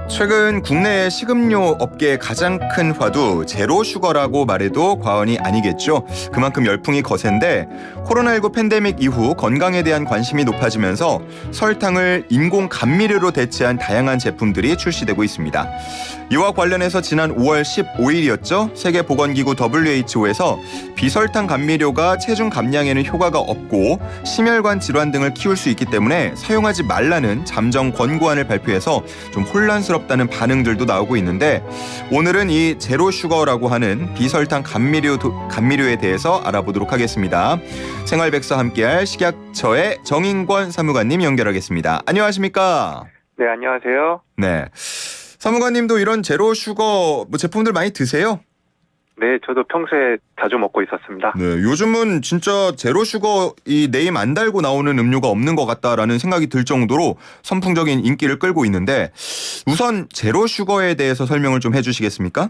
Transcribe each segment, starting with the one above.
최근 국내의 식음료 업계의 가장 큰 화두 제로 슈거라고 말해도 과언이 아니겠죠. 그만큼 열풍이 거센데 코로나19 팬데믹 이후 건강에 대한 관심이 높아지면서 설탕을 인공 감미료로 대체한 다양한 제품들이 출시되고 있습니다. 이와 관련해서 지난 5월 15일이었죠. 세계보건기구 WHO에서 비설탕 감미료가 체중 감량에는 효과가 없고 심혈관 질환 등을 키울 수 있기 때문에 사용하지 말라는 잠정 권고안을 발표해서 좀 혼란스럽다는 반응들도 나오고 있는데, 오늘은 이 제로슈거라고 하는 비설탕 감미료에 대해서 알아보도록 하겠습니다. 생활백서 함께할 식약처의 정인권 사무관님 연결하겠습니다. 안녕하십니까? 네, 안녕하세요. 네. 사무관님도 이런 제로슈거 제품들 많이 드세요? 네, 저도 평소에 자주 먹고 있었습니다. 네, 요즘은 진짜 제로슈거 이 네임 안 달고 나오는 음료가 없는 것 같다라는 생각이 들 정도로 선풍적인 인기를 끌고 있는데, 우선 제로슈거에 대해서 설명을 좀 해주시겠습니까?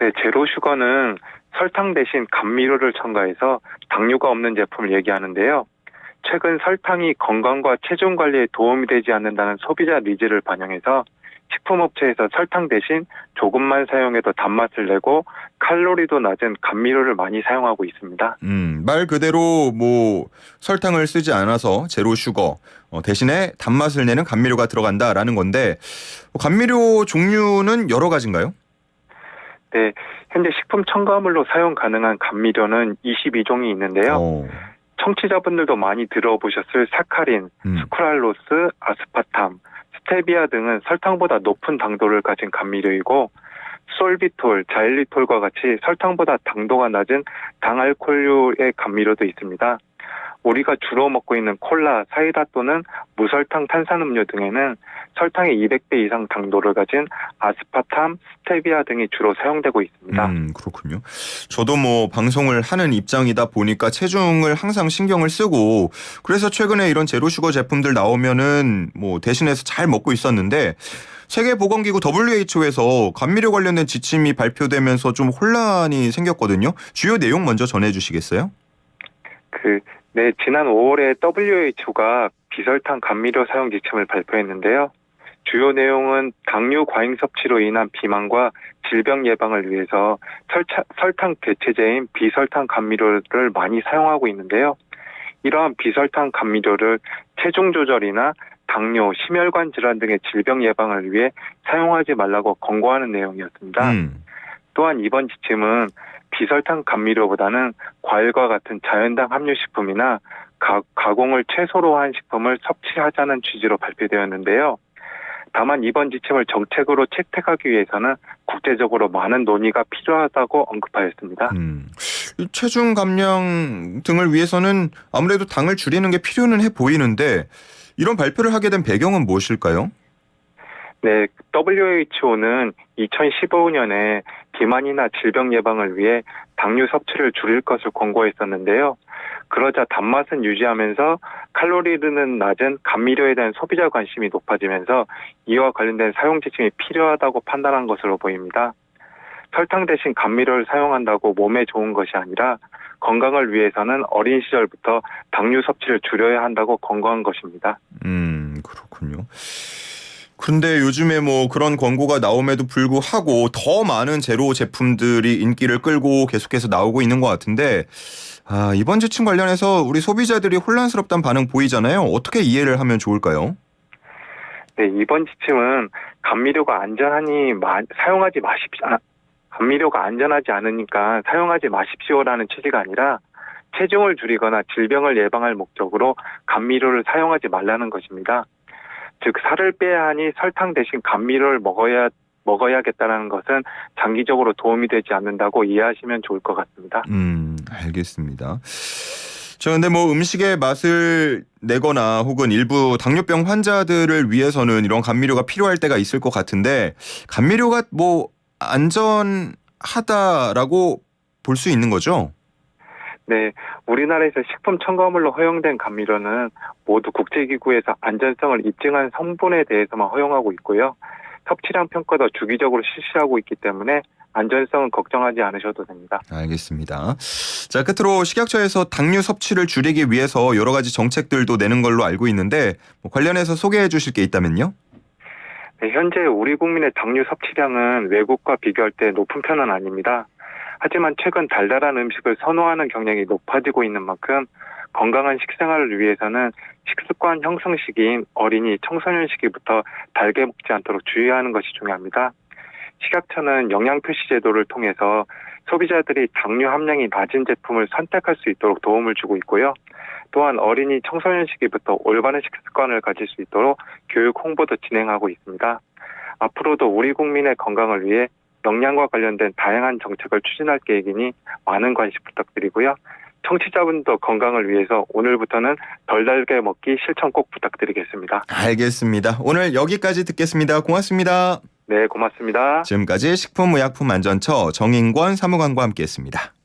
네, 제로슈거는 설탕 대신 감미료를 첨가해서 당류가 없는 제품을 얘기하는데요. 최근 설탕이 건강과 체중 관리에 도움이 되지 않는다는 소비자 니즈를 반영해서 식품업체에서 설탕 대신 조금만 사용해도 단맛을 내고 칼로리도 낮은 감미료를 많이 사용하고 있습니다. 말 그대로 설탕을 쓰지 않아서 제로 슈거 대신에 단맛을 내는 감미료가 들어간다라는 건데, 감미료 종류는 여러 가지인가요? 네, 현재 식품 첨가물로 사용 가능한 감미료는 22종이 있는데요. 청취자분들도 많이 들어보셨을 사카린, 스크랄로스, 아스파탐, 스테비아 등은 설탕보다 높은 당도를 가진 감미료이고, 솔비톨, 자일리톨과 같이 설탕보다 당도가 낮은 당알코올류의 감미료도 있습니다. 우리가 주로 먹고 있는 콜라, 사이다 또는 무설탕 탄산음료 등에는 설탕의 200배 이상 당도를 가진 아스파탐, 스테비아 등이 주로 사용되고 있습니다. 그렇군요. 저도 방송을 하는 입장이다 보니까 체중을 항상 신경을 쓰고, 그래서 최근에 이런 제로슈거 제품들 나오면은 대신해서 잘 먹고 있었는데, 세계보건기구 WHO에서 감미료 관련된 지침이 발표되면서 좀 혼란이 생겼거든요. 주요 내용 먼저 전해주시겠어요? 네, 지난 5월에 WHO가 비설탕 감미료 사용 지침을 발표했는데요. 주요 내용은 당류 과잉 섭취로 인한 비만과 질병 예방을 위해서 설탕 대체제인 비설탕 감미료를 많이 사용하고 있는데요. 이러한 비설탕 감미료를 체중 조절이나 당뇨, 심혈관 질환 등의 질병 예방을 위해 사용하지 말라고 권고하는 내용이었습니다. 또한 이번 지침은 비설탕 감미료보다는 과일과 같은 자연당 함유 식품이나 가공을 최소로 한 식품을 섭취하자는 취지로 발표되었는데요. 다만 이번 지침을 정책으로 채택하기 위해서는 국제적으로 많은 논의가 필요하다고 언급하였습니다. 체중 감량 등을 위해서는 아무래도 당을 줄이는 게 필요는 해 보이는데, 이런 발표를 하게 된 배경은 무엇일까요? 네, WHO는 2015년에 비만이나 질병 예방을 위해 당류 섭취를 줄일 것을 권고했었는데요. 그러자 단맛은 유지하면서 칼로리는 낮은 감미료에 대한 소비자 관심이 높아지면서 이와 관련된 사용 지침이 필요하다고 판단한 것으로 보입니다. 설탕 대신 감미료를 사용한다고 몸에 좋은 것이 아니라 건강을 위해서는 어린 시절부터 당류 섭취를 줄여야 한다고 권고한 것입니다. 그렇군요. 근데 요즘에 그런 권고가 나옴에도 불구하고 더 많은 제로 제품들이 인기를 끌고 계속해서 나오고 있는 것 같은데, 이번 지침 관련해서 우리 소비자들이 혼란스럽다는 반응 보이잖아요. 어떻게 이해를 하면 좋을까요? 네, 이번 지침은 감미료가 감미료가 안전하지 않으니까 사용하지 마십시오라는 취지가 아니라 체중을 줄이거나 질병을 예방할 목적으로 감미료를 사용하지 말라는 것입니다. 즉, 살을 빼야 하니 설탕 대신 감미료를 먹어야겠다는 것은 장기적으로 도움이 되지 않는다고 이해하시면 좋을 것 같습니다. 알겠습니다. 그런데 음식의 맛을 내거나 혹은 일부 당뇨병 환자들을 위해서는 이런 감미료가 필요할 때가 있을 것 같은데, 감미료가 안전하다라고 볼 수 있는 거죠? 네, 우리나라에서 식품 첨가물로 허용된 감미료는 모두 국제기구에서 안전성을 입증한 성분에 대해서만 허용하고 있고요. 섭취량 평가도 주기적으로 실시하고 있기 때문에 안전성은 걱정하지 않으셔도 됩니다. 알겠습니다. 자, 끝으로 식약처에서 당류 섭취를 줄이기 위해서 여러 가지 정책들도 내는 걸로 알고 있는데, 관련해서 소개해 주실 게 있다면요? 네, 현재 우리 국민의 당류 섭취량은 외국과 비교할 때 높은 편은 아닙니다. 하지만 최근 달달한 음식을 선호하는 경향이 높아지고 있는 만큼 건강한 식생활을 위해서는 식습관 형성 시기인 어린이, 청소년 시기부터 달게 먹지 않도록 주의하는 것이 중요합니다. 식약처는 영양표시 제도를 통해서 소비자들이 당류 함량이 낮은 제품을 선택할 수 있도록 도움을 주고 있고요. 또한 어린이, 청소년 시기부터 올바른 식습관을 가질 수 있도록 교육 홍보도 진행하고 있습니다. 앞으로도 우리 국민의 건강을 위해 영양과 관련된 다양한 정책을 추진할 계획이니 많은 관심 부탁드리고요. 청취자분도 건강을 위해서 오늘부터는 덜 달게 먹기 실천 꼭 부탁드리겠습니다. 알겠습니다. 오늘 여기까지 듣겠습니다. 고맙습니다. 네, 고맙습니다. 지금까지 식품의약품안전처 정인권 사무관과 함께했습니다.